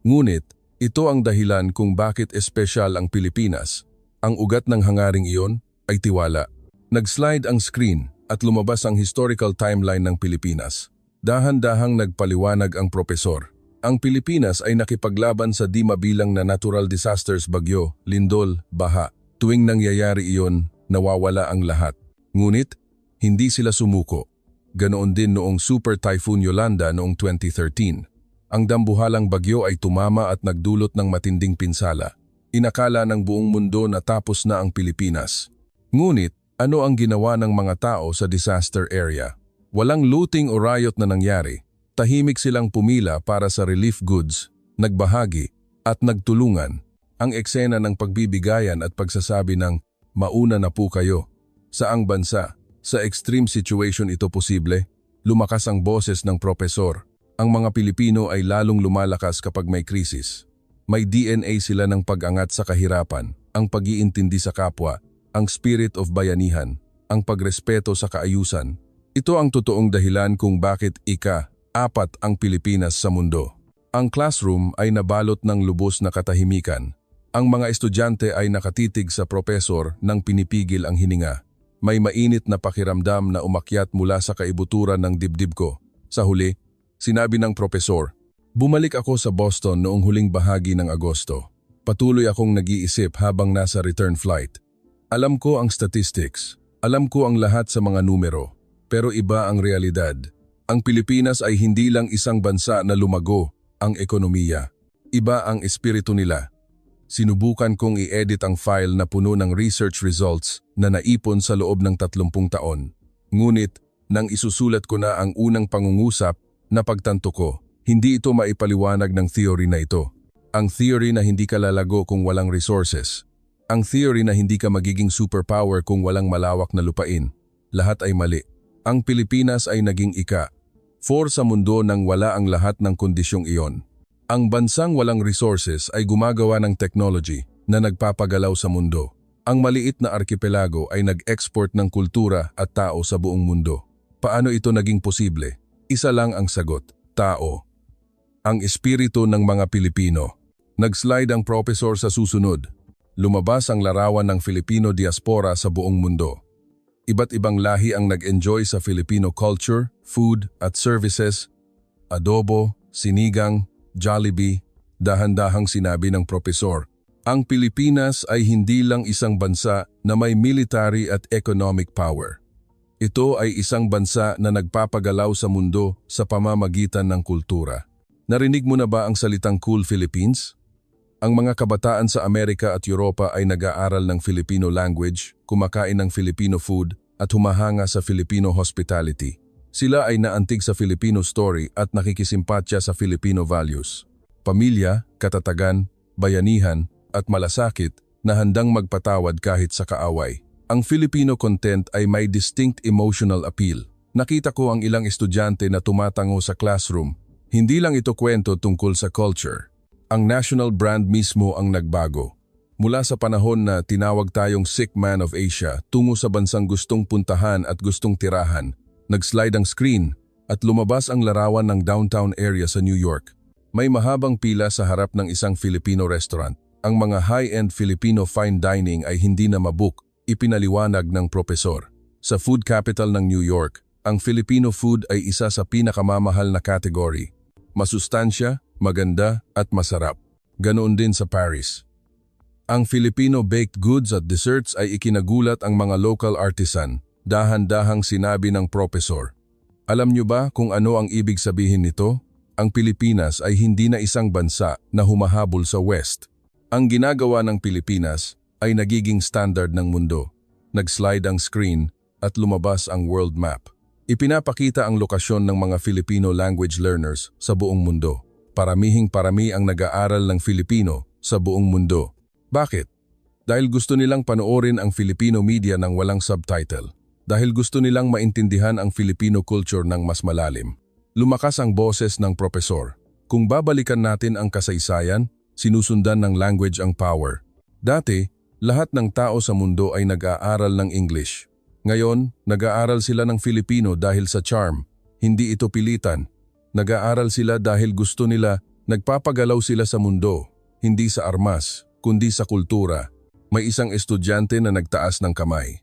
Ngunit, ito ang dahilan kung bakit espesyal ang Pilipinas. Ang ugat ng hangaring iyon ay tiwala. Nag-slide ang screen at lumabas ang historical timeline ng Pilipinas. Dahan-dahang nagpaliwanag ang propesor. Ang Pilipinas ay nakipaglaban sa di mabilang na natural disasters, bagyo, lindol, baha. Tuwing nangyayari iyon, nawawala ang lahat. Ngunit, hindi sila sumuko. Ganoon din noong Super Typhoon Yolanda noong 2013. Ang dambuhalang bagyo ay tumama at nagdulot ng matinding pinsala. Inakala ng buong mundo na tapos na ang Pilipinas. Ngunit, ano ang ginawa ng mga tao sa disaster area? Walang looting o riot na nangyari. Tahimik silang pumila para sa relief goods, nagbahagi, at nagtulungan. Ang eksena ng pagbibigayan at pagsasabi ng, "Mauna na po kayo." Saang bansa, sa extreme situation ito posible? Lumakas ang boses ng propesor. Ang mga Pilipino ay lalong lumalakas kapag may krisis. May DNA sila ng pag-angat sa kahirapan, ang pag-iintindi sa kapwa, ang spirit of bayanihan, ang pagrespeto sa kaayusan. Ito ang totoong dahilan kung bakit ika-4 ang Pilipinas sa mundo. Ang classroom ay nabalot ng lubos na katahimikan. Ang mga estudyante ay nakatitig sa propesor nang pinipigil ang hininga. May mainit na pakiramdam na umakyat mula sa kaibuturan ng dibdib ko. Sa huli, sinabi ng propesor, "Bumalik ako sa Boston noong huling bahagi ng Agosto. Patuloy akong nag-iisip habang nasa return flight. Alam ko ang statistics, alam ko ang lahat sa mga numero, pero iba ang realidad. Ang Pilipinas ay hindi lang isang bansa na lumago ang ekonomiya. Iba ang espiritu nila." Sinubukan kong i-edit ang file na puno ng research results na naipon sa loob ng 30 taon. Ngunit, nang isusulat ko na ang unang pangungusap, napagtanto ko, hindi ito maipaliwanag ng theory na ito. Ang theory na hindi ka lalago kung walang resources. Ang theory na hindi ka magiging superpower kung walang malawak na lupain. Lahat ay mali. Ang Pilipinas ay naging ika-4 sa mundo nang wala ang lahat ng kondisyong iyon. Ang bansang walang resources ay gumagawa ng technology na nagpapagalaw sa mundo. Ang maliit na arkipelago ay nag-export ng kultura at tao sa buong mundo. Paano ito naging posible? Isa lang ang sagot, tao. Ang espiritu ng mga Pilipino. Nag-slide ang propesor sa susunod. Lumabas ang larawan ng Filipino diaspora sa buong mundo. Iba't ibang lahi ang nag-enjoy sa Filipino culture, food at services, adobo, sinigang, Jollibee. Dahan-dahang sinabi ng propesor, ang Pilipinas ay hindi lang isang bansa na may military at economic power. Ito ay isang bansa na nagpapagalaw sa mundo sa pamamagitan ng kultura. Narinig mo na ba ang salitang Cool Philippines? Ang mga kabataan sa Amerika at Europa ay nag-aaral ng Filipino language, kumakain ng Filipino food at humahanga sa Filipino hospitality. Sila ay naantig sa Filipino story at nakikisimpatya sa Filipino values. Pamilya, katatagan, bayanihan, at malasakit na handang magpatawad kahit sa kaaway. Ang Filipino content ay may distinct emotional appeal. Nakita ko ang ilang estudyante na tumatango sa classroom. Hindi lang ito kwento tungkol sa culture. Ang national brand mismo ang nagbago. Mula sa panahon na tinawag tayong sick man of Asia tungo sa bansang gustong puntahan at gustong tirahan, nag-slide ang screen at lumabas ang larawan ng downtown area sa New York. May mahabang pila sa harap ng isang Filipino restaurant. Ang mga high-end Filipino fine dining ay hindi na mabook, ipinaliwanag ng propesor. Sa food capital ng New York, ang Filipino food ay isa sa pinakamamahal na category. Masustansya, maganda at masarap. Ganoon din sa Paris. Ang Filipino baked goods at desserts ay ikinagulat ang mga local artisan. Dahan-dahang sinabi ng propesor. Alam niyo ba kung ano ang ibig sabihin nito? Ang Pilipinas ay hindi na isang bansa na humahabol sa West. Ang ginagawa ng Pilipinas ay nagiging standard ng mundo. Nag-slide ang screen at lumabas ang world map. Ipinapakita ang lokasyon ng mga Filipino language learners sa buong mundo. Paramihing-parami ang nag-aaral ng Filipino sa buong mundo. Bakit? Dahil gusto nilang panoorin ang Filipino media ng walang subtitle. Dahil gusto nilang maintindihan ang Filipino culture ng mas malalim. Lumakas ang boses ng propesor. Kung babalikan natin ang kasaysayan, sinusundan ng language ang power. Dati, lahat ng tao sa mundo ay nag-aaral ng English. Ngayon, nag-aaral sila ng Filipino dahil sa charm. Hindi ito pilitan. Nag-aaral sila dahil gusto nila, nagpapagalaw sila sa mundo, hindi sa armas, kundi sa kultura. May isang estudyante na nagtaas ng kamay.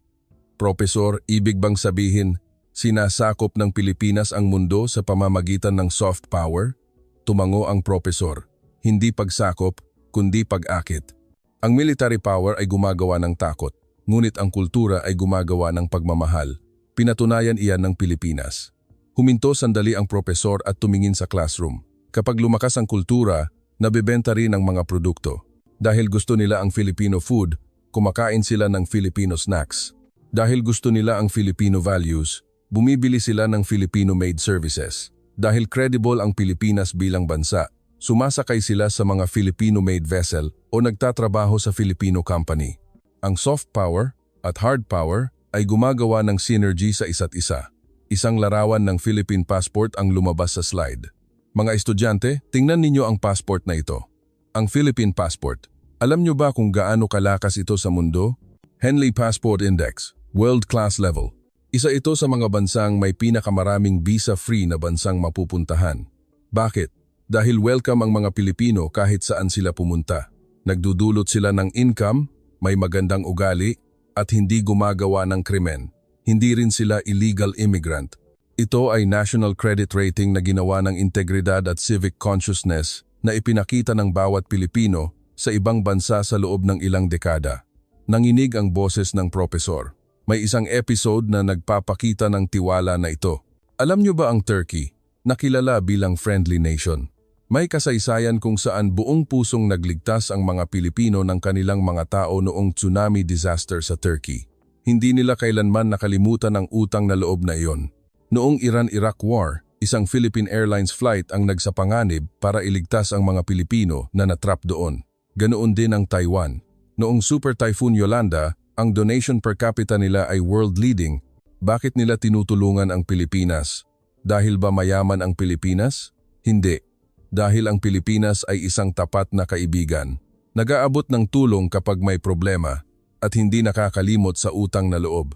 Profesor, ibig bang sabihin, sinasakop ng Pilipinas ang mundo sa pamamagitan ng soft power? Tumango ang profesor. Hindi pagsakop, kundi pag-akit. Ang military power ay gumagawa ng takot, ngunit ang kultura ay gumagawa ng pagmamahal. Pinatunayan iyan ng Pilipinas. Huminto sandali ang profesor at tumingin sa classroom. Kapag lumakas ang kultura, nabebenta rin ang mga produkto. Dahil gusto nila ang Filipino food, kumakain sila ng Filipino snacks. Dahil gusto nila ang Filipino values, bumibili sila ng Filipino-made services. Dahil credible ang Pilipinas bilang bansa, sumasakay sila sa mga Filipino-made vessel o nagtatrabaho sa Filipino company. Ang soft power at hard power ay gumagawa ng synergy sa isa't isa. Isang larawan ng Philippine passport ang lumabas sa slide. Mga estudyante, tingnan ninyo ang passport na ito. Ang Philippine passport. Alam nyo ba kung gaano kalakas ito sa mundo? Henley Passport Index, world class level. Isa ito sa mga bansang may pinakamaraming visa-free na bansang mapupuntahan. Bakit? Dahil welcome ang mga Pilipino kahit saan sila pumunta. Nagdudulot sila ng income, may magandang ugali, at hindi gumagawa ng krimen. Hindi rin sila illegal immigrant. Ito ay national credit rating na ginawa ng integridad at civic consciousness na ipinakita ng bawat Pilipino sa ibang bansa sa loob ng ilang dekada. Nanginig ang boses ng profesor. May isang episode na nagpapakita ng tiwala na ito. Alam niyo ba ang Turkey, nakilala bilang friendly nation? May kasaysayan kung saan buong pusong nagligtas ang mga Pilipino ng kanilang mga tao noong tsunami disaster sa Turkey. Hindi nila kailanman nakalimutan ang utang na loob na iyon. Noong Iran-Iraq War, isang Philippine Airlines flight ang nagsapanganib para iligtas ang mga Pilipino na natrap doon. Ganoon din ang Taiwan. Noong Super Typhoon Yolanda, ang donation per capita nila ay world leading. Bakit nila tinutulungan ang Pilipinas? Dahil ba mayaman ang Pilipinas? Hindi. Dahil ang Pilipinas ay isang tapat na kaibigan. Nag-aabot ng tulong kapag may problema at hindi nakakalimot sa utang na loob.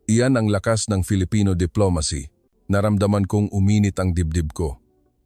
Iyan ang lakas ng Filipino diplomacy. Naramdaman kong uminit ang dibdib ko.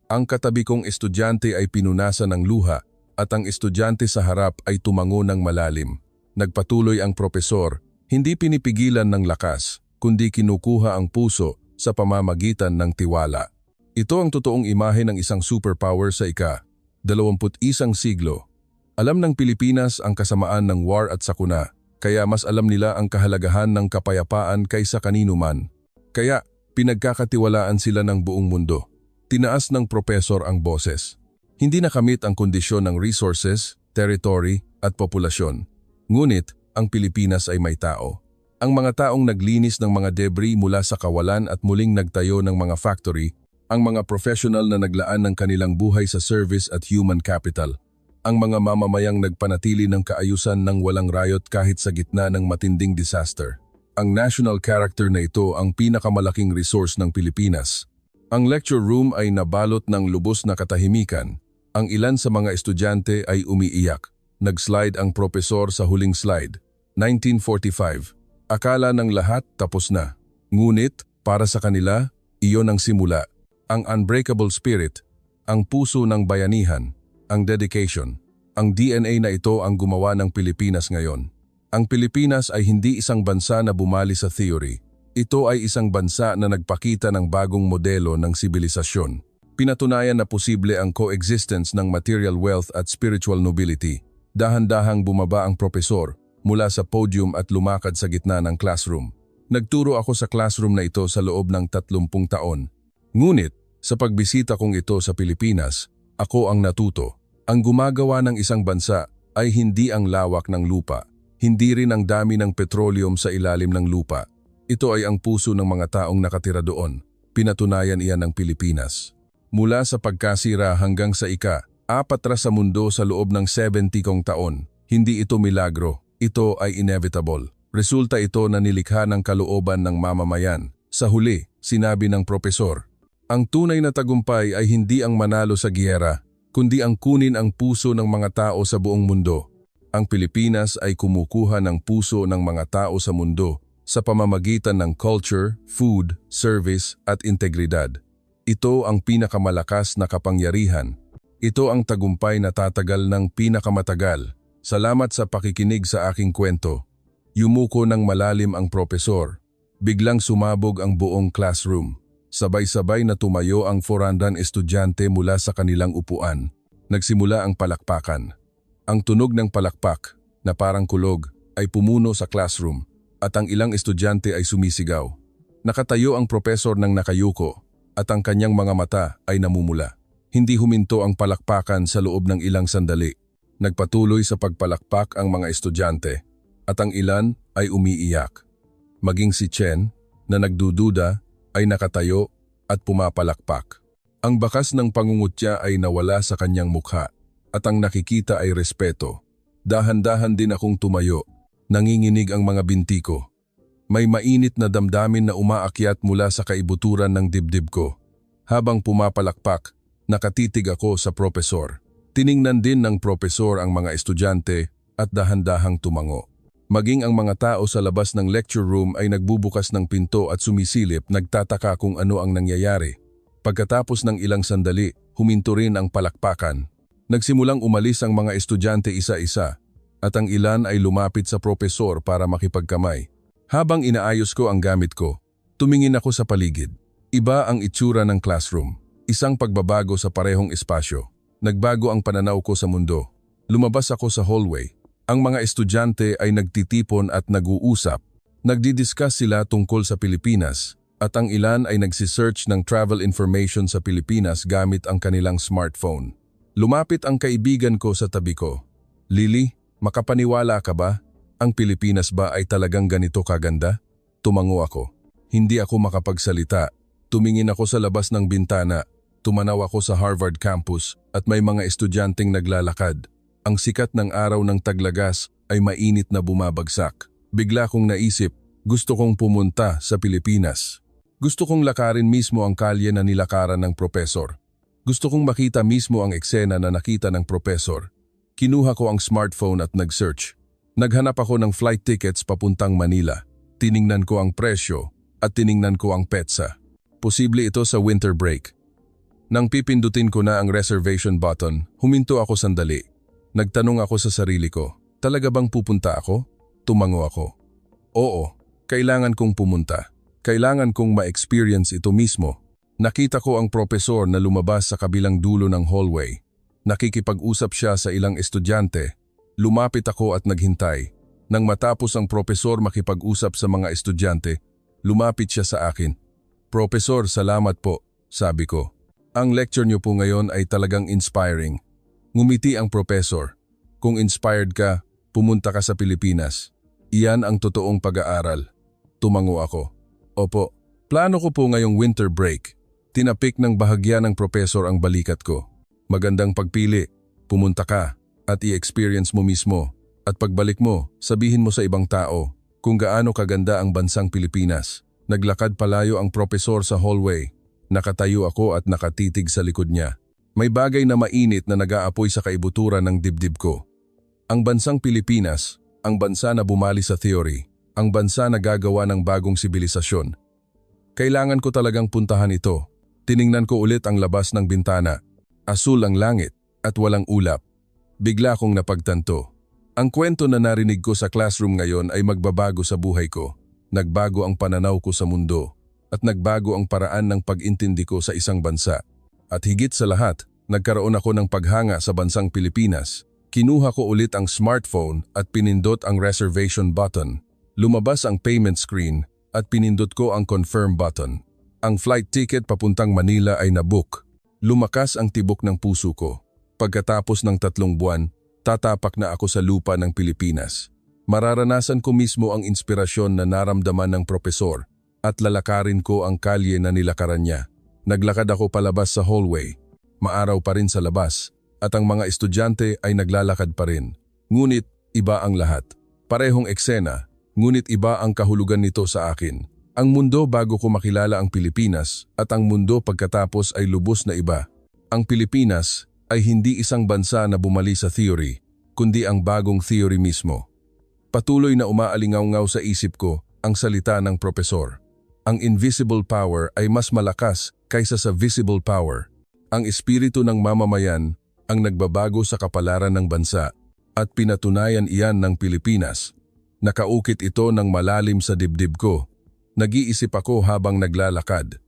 Ang katabi kong estudyante ay pinunasan ng luha at ang estudyante sa harap ay tumango ng malalim. Nagpatuloy ang propesor, hindi pinipigilan ng lakas, kundi kinukuha ang puso sa pamamagitan ng tiwala. Ito ang totoong imahe ng isang superpower sa ika-21 siglo. Alam ng Pilipinas ang kasamaan ng war at sakuna, kaya mas alam nila ang kahalagahan ng kapayapaan kaysa kanino man. Kaya pinagkakatiwalaan sila ng buong mundo. Tinaas ng propesor ang boses. Hindi nakamit ang kondisyon ng resources, territory at populasyon. Ngunit, ang Pilipinas ay may tao. Ang mga taong naglinis ng mga debris mula sa kawalan at muling nagtayo ng mga factory, ang mga professional na naglaan ng kanilang buhay sa service at human capital, ang mga mamamayang nagpanatili ng kaayusan ng walang riot kahit sa gitna ng matinding disaster. Ang national character na ito ang pinakamalaking resource ng Pilipinas. Ang lecture room ay nabalot ng lubos na katahimikan. Ang ilan sa mga estudyante ay umiiyak. Nag-slide ang propesor sa huling slide. 1945. Akala ng lahat tapos na. Ngunit, para sa kanila, iyon ang simula. Ang unbreakable spirit, ang puso ng bayanihan, ang dedication. Ang DNA na ito ang gumawa ng Pilipinas ngayon. Ang Pilipinas ay hindi isang bansa na bumali sa theory. Ito ay isang bansa na nagpakita ng bagong modelo ng sibilisasyon. Pinatunayan na posible ang coexistence ng material wealth at spiritual nobility. Dahan-dahang bumaba ang propesor mula sa podium at lumakad sa gitna ng classroom. Nagturo ako sa classroom na ito sa loob ng 30 taon. Ngunit, sa pagbisita kong ito sa Pilipinas, ako ang natuto. Ang gumagawa ng isang bansa ay hindi ang lawak ng lupa, hindi rin ang dami ng petroleum sa ilalim ng lupa. Ito ay ang puso ng mga taong nakatira doon. Pinatunayan iyan ng Pilipinas. Mula sa pagkasira hanggang sa ika-4 sa mundo sa loob ng 70 kong taon, hindi ito milagro, ito ay inevitable. Resulta ito na nilikha ng kalooban ng mamamayan. Sa huli, sinabi ng propesor, ang tunay na tagumpay ay hindi ang manalo sa giyera, kundi ang kunin ang puso ng mga tao sa buong mundo. Ang Pilipinas ay kumukuha ng puso ng mga tao sa mundo sa pamamagitan ng culture, food, service at integridad. Ito ang pinakamalakas na kapangyarihan. Ito ang tagumpay na tatagal ng pinakamatagal. Salamat sa pakikinig sa aking kwento. Yumuko ng malalim ang propesor. Biglang sumabog ang buong classroom. Sabay-sabay na tumayo ang 400 estudyante mula sa kanilang upuan. Nagsimula ang palakpakan. Ang tunog ng palakpak, na parang kulog, ay pumuno sa classroom at ang ilang estudyante ay sumisigaw. Nakatayo ang propesor ng nakayuko at ang kanyang mga mata ay namumula. Hindi huminto ang palakpakan sa loob ng ilang sandali. Nagpatuloy sa pagpalakpak ang mga estudyante at ang ilan ay umiiyak. Maging si Chen, na nagdududa, ay nakatayo at pumapalakpak. Ang bakas ng pangungutya ay nawala sa kanyang mukha at ang nakikita ay respeto. Dahan-dahan din akong tumayo. Nanginginig ang mga binti ko. May mainit na damdamin na umaakyat mula sa kaibuturan ng dibdib ko. Habang pumapalakpak, nakatitig ako sa propesor. Tiningnan din ng propesor ang mga estudyante at dahan-dahang tumango. Maging ang mga tao sa labas ng lecture room ay nagbubukas ng pinto at sumisilip, nagtataka kung ano ang nangyayari. Pagkatapos ng ilang sandali, huminto rin ang palakpakan. Nagsimulang umalis ang mga estudyante isa-isa at ang ilan ay lumapit sa propesor para makipagkamay. Habang inaayos ko ang gamit ko, tumingin ako sa paligid. Iba ang itsura ng classroom. Isang pagbabago sa parehong espasyo. Nagbago ang pananaw ko sa mundo. Lumabas ako sa hallway. Ang mga estudyante ay nagtitipon at nag-uusap. Nagdidiscuss sila tungkol sa Pilipinas at ang ilan ay nagsisearch ng travel information sa Pilipinas gamit ang kanilang smartphone. Lumapit ang kaibigan ko sa tabi ko. Lily, makapaniwala ka ba? Ang Pilipinas ba ay talagang ganito kaganda? Tumango ako. Hindi ako makapagsalita. Tumingin ako sa labas ng bintana. Tumanaw ako sa Harvard campus at may mga estudyanteng naglalakad. Ang sikat ng araw ng taglagas ay mainit na bumabagsak. Bigla kong naisip, gusto kong pumunta sa Pilipinas. Gusto kong lakarin mismo ang kalye na nilakaran ng propesor. Gusto kong makita mismo ang eksena na nakita ng propesor. Kinuha ko ang smartphone at nag-search. Naghanap ako ng flight tickets papuntang Manila. Tiningnan ko ang presyo at tiningnan ko ang petsa. Posible ito sa winter break. Nang pipindutin ko na ang reservation button, huminto ako sandali. Nagtanong ako sa sarili ko, talaga bang pupunta ako? Tumango ako. Oo, kailangan kong pumunta. Kailangan kong ma-experience ito mismo. Nakita ko ang propesor na lumabas sa kabilang dulo ng hallway. Nakikipag-usap siya sa ilang estudyante. Lumapit ako at naghintay. Nang matapos ang propesor makipag-usap sa mga estudyante, lumapit siya sa akin. Propesor, salamat po, sabi ko. Ang lecture niyo po ngayon ay talagang inspiring. Ngumiti ang propesor. Kung inspired ka, pumunta ka sa Pilipinas. Iyan ang totoong pag-aaral. Tumango ako. Opo, plano ko po ngayong winter break. Tinapik ng bahagya ng propesor ang balikat ko. Magandang pagpili. Pumunta ka at i-experience mo mismo. At pagbalik mo, sabihin mo sa ibang tao kung gaano kaganda ang bansang Pilipinas. Naglakad palayo ang propesor sa hallway. Nakatayo ako at nakatitig sa likod niya. May bagay na mainit na nag-aapoy sa kaibuturan ng dibdib ko. Ang bansang Pilipinas, ang bansa na bumali sa theory, ang bansa na gagawa ng bagong sibilisasyon. Kailangan ko talagang puntahan ito. Tiningnan ko ulit ang labas ng bintana. Asul ang langit at walang ulap. Bigla kong napagtanto. Ang kwento na narinig ko sa classroom ngayon ay magbabago sa buhay ko. Nagbago ang pananaw ko sa mundo. At nagbago ang paraan ng pag-intindi ko sa isang bansa. At higit sa lahat, nagkaroon ako ng paghanga sa bansang Pilipinas. Kinuha ko ulit ang smartphone at pinindot ang reservation button. Lumabas ang payment screen at pinindot ko ang confirm button. Ang flight ticket papuntang Manila ay nabook. Lumakas ang tibok ng puso ko. Pagkatapos ng 3 buwan, tatapak na ako sa lupa ng Pilipinas. Mararanasan ko mismo ang inspirasyon na naramdaman ng propesor. At lalakarin ko ang kalye na nilakaran niya. Naglakad ako palabas sa hallway. Maaraw pa rin sa labas at ang mga estudyante ay naglalakad pa rin. Ngunit iba ang lahat. Parehong eksena, ngunit iba ang kahulugan nito sa akin. Ang mundo bago ko makilala ang Pilipinas at ang mundo pagkatapos ay lubos na iba. Ang Pilipinas ay hindi isang bansa na bumali sa theory, kundi ang bagong theory mismo. Patuloy na umaalingaw-ngaw sa isip ko ang salita ng propesor. Ang invisible power ay mas malakas kaysa sa visible power. Ang espiritu ng mamamayan ang nagbabago sa kapalaran ng bansa at pinatunayan iyan ng Pilipinas. Nakaukit ito ng malalim sa dibdib ko. Nag-iisip ako habang naglalakad.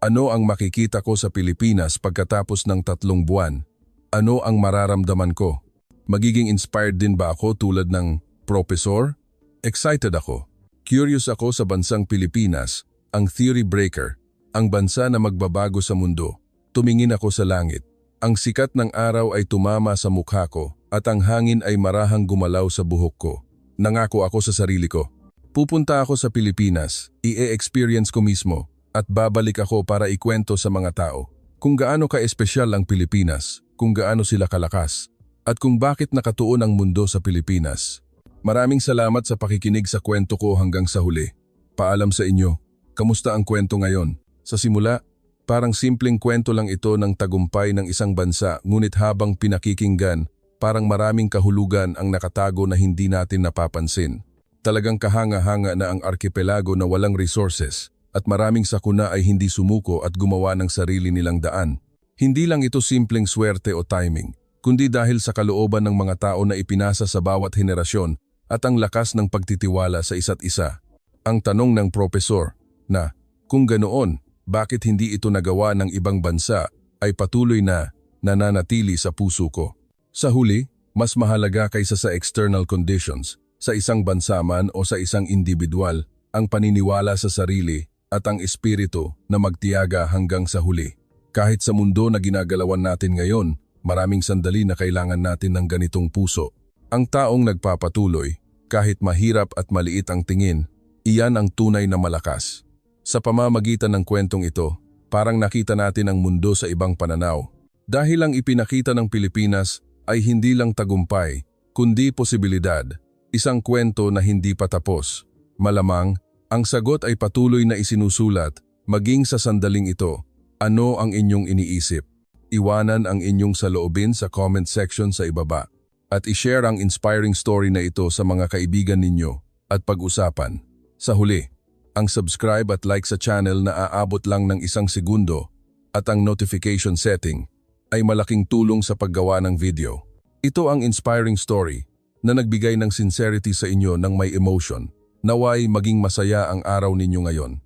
Ano ang makikita ko sa Pilipinas pagkatapos ng 3 buwan? Ano ang mararamdaman ko? Magiging inspired din ba ako tulad ng propesor? Excited ako. Curious ako sa bansang Pilipinas, ang theory breaker, ang bansa na magbabago sa mundo. Tumingin ako sa langit. Ang sikat ng araw ay tumama sa mukha ko at ang hangin ay marahang gumalaw sa buhok ko. Nangako ako sa sarili ko. Pupunta ako sa Pilipinas, i-experience ko mismo at babalik ako para ikwento sa mga tao kung gaano ka-espesyal ang Pilipinas, kung gaano sila kalakas, at kung bakit nakatuon ang mundo sa Pilipinas. Maraming salamat sa pakikinig sa kwento ko hanggang sa huli. Paalam sa inyo. Kamusta ang kwento ngayon? Sa simula, parang simpleng kwento lang ito ng tagumpay ng isang bansa, ngunit habang pinakikinggan, parang maraming kahulugan ang nakatago na hindi natin napapansin. Talagang kahanga-hanga na ang arkipelago na walang resources at maraming sakuna ay hindi sumuko at gumawa ng sarili nilang daan. Hindi lang ito simpleng swerte o timing, kundi dahil sa kalooban ng mga tao na ipinasa sa bawat henerasyon at ang lakas ng pagtitiwala sa isa't isa. Ang tanong ng propesor na, kung ganoon, bakit hindi ito nagawa ng ibang bansa ay patuloy na nananatili sa puso ko. Sa huli, mas mahalaga kaysa sa external conditions, sa isang bansa man o sa isang individual, ang paniniwala sa sarili at ang espiritu na magtiyaga hanggang sa huli. Kahit sa mundo na ginagalawan natin ngayon, maraming sandali na kailangan natin ng ganitong puso. Ang taong nagpapatuloy, kahit mahirap at maliit ang tingin, iyan ang tunay na malakas. Sa pamamagitan ng kwentong ito, parang nakita natin ang mundo sa ibang pananaw. Dahil ang ipinakita ng Pilipinas ay hindi lang tagumpay, kundi posibilidad. Isang kwento na hindi pa tapos. Malamang, ang sagot ay patuloy na isinusulat, maging sa sandaling ito. Ano ang inyong iniisip? Iwanan ang inyong saloobin sa comment section sa ibaba. At ishare ang inspiring story na ito sa mga kaibigan ninyo at pag-usapan. Sa huli, ang subscribe at like sa channel na aabot lang ng 1 segundo at ang notification setting ay malaking tulong sa paggawa ng video. Ito ang inspiring story na nagbigay ng sincerity sa inyo ng may emotion. Naway maging masaya ang araw ninyo ngayon.